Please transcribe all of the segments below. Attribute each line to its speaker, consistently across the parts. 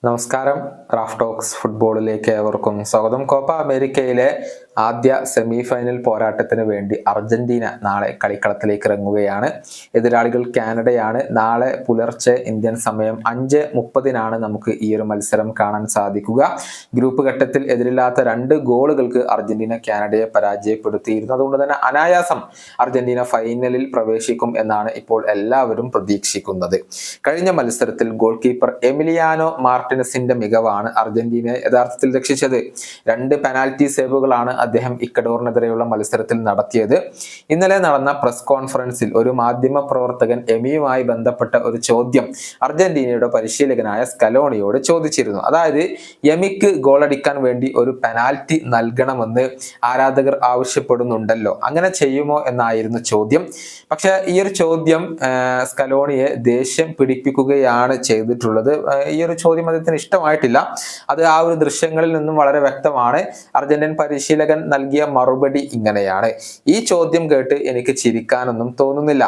Speaker 1: നമസ്കാരം. Raf talks ഫുട്ബോളിലേക്ക് ഏവർക്കും സ്വാഗതം. കോപ്പ അമേരിക്കയിലെ ആദ്യ സെമി ഫൈനൽ പോരാട്ടത്തിന് വേണ്ടി അർജന്റീന നാളെ കളിക്കളത്തിലേക്ക് ഇറങ്ങുകയാണ്. എതിരാളികൾ കാനഡയാണ്. നാളെ പുലർച്ചെ ഇന്ത്യൻ സമയം 5:30 നമുക്ക് ഈ ഒരു മത്സരം കാണാൻ സാധിക്കുക. ഗ്രൂപ്പ് ഘട്ടത്തിൽ എതിരില്ലാത്ത 2 ഗോളുകൾക്ക് അർജന്റീന കാനഡയെ പരാജയപ്പെടുത്തിയിരുന്നു. അതുകൊണ്ട് തന്നെ അനായാസം അർജന്റീന ഫൈനലിൽ പ്രവേശിക്കും എന്നാണ് ഇപ്പോൾ എല്ലാവരും പ്രതീക്ഷിക്കുന്നത്. കഴിഞ്ഞ മത്സരത്തിൽ ഗോൾ കീപ്പർ എമിലിയാനോ മാർട്ടിനസിന്റെ മികവാണ് അർജന്റീനയെ യഥാർത്ഥത്തിൽ രക്ഷിച്ചത്. 2 പെനാൽറ്റി സേവുകളാണ് അദ്ദേഹം ഇക്വഡോറിനെതിരെയുള്ള മത്സരത്തിൽ നടത്തിയത്. ഇന്നലെ നടന്ന പ്രസ് കോൺഫറൻസിൽ ഒരു മാധ്യമ പ്രവർത്തകൻ എമിയുമായി ബന്ധപ്പെട്ട ഒരു ചോദ്യം അർജന്റീനയുടെ പരിശീലകനായ സ്കലോണിയോട് ചോദിച്ചിരുന്നു. അതായത് എമിക്ക് ഗോളടിക്കാൻ വേണ്ടി ഒരു പെനാൽറ്റി നൽകണമെന്ന് ആരാധകർ ആവശ്യപ്പെടുന്നുണ്ടല്ലോ, അങ്ങനെ ചെയ്യുമോ എന്നായിരുന്നു ചോദ്യം. പക്ഷെ ഈ ഒരു ചോദ്യം സ്കലോണിയെ ദേഷ്യം പിടിപ്പിക്കുകയാണ് ചെയ്തിട്ടുള്ളത്. ഈ ഒരു ചോദ്യം അദ്ദേഹത്തിന് ഇഷ്ടമായിട്ടില്ല. അത് ആ ഒരു ദൃശ്യങ്ങളിൽ നിന്നും വളരെ വ്യക്തമാണ്. അർജന്റീൻ പരിശീലകൻ നൽകിയ മറുപടി ഇങ്ങനെയാണ്: ഈ ചോദ്യം കേട്ട് എനിക്ക് ചിരിക്കാനൊന്നും തോന്നുന്നില്ല.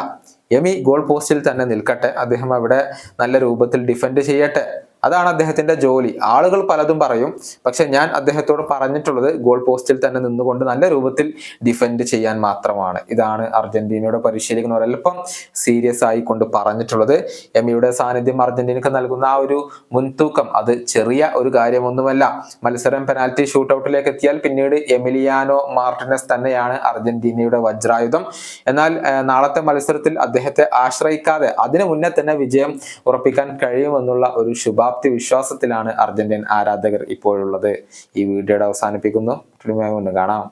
Speaker 1: എമി ഗോൾ പോസ്റ്റിൽ തന്നെ നിൽക്കട്ടെ, അദ്ദേഹം അവിടെ നല്ല രൂപത്തിൽ ഡിഫെൻഡ് ചെയ്യട്ടെ, അതാണ് അദ്ദേഹത്തിന്റെ ജോലി. ആളുകൾ പലതും പറയും, പക്ഷെ ഞാൻ അദ്ദേഹത്തോട് പറഞ്ഞിട്ടുള്ളത് ഗോൾ പോസ്റ്റിൽ തന്നെ നിന്നുകൊണ്ട് നല്ല രൂപത്തിൽ ഡിഫെൻഡ് ചെയ്യാൻ മാത്രമാണ്. ഇതാണ് അർജന്റീനയുടെ പരിശീലകൻ ഒരൽപ്പം സീരിയസ് ആയി കൊണ്ട് പറഞ്ഞിട്ടുള്ളത്. എമിയുടെ സാന്നിധ്യം അർജന്റീനക്ക് നൽകുന്ന ആ ഒരു മുൻതൂക്കം അത് ചെറിയ ഒരു കാര്യമൊന്നുമല്ല. മത്സരം പെനാൽറ്റി ഷൂട്ടൌട്ടിലേക്ക് എത്തിയാൽ പിന്നീട് എമിലിയാനോ മാർട്ടിനസ് തന്നെയാണ് അർജന്റീനയുടെ വജ്രായുധം. എന്നാൽ നാളത്തെ മത്സരത്തിൽ അദ്ദേഹത്തെ ആശ്രയിക്കാതെ അതിനു മുന്നേ തന്നെ വിജയം ഉറപ്പിക്കാൻ കഴിയുമെന്നുള്ള ഒരു ശുഭാപ്തി വിശ്വാസത്തിലാണ് അർജന്റീൻ ആരാധകർ ഇപ്പോഴുള്ളത്. ഈ വീഡിയോയുടെ അവസാനിപ്പിക്കുന്നു. കാണാം.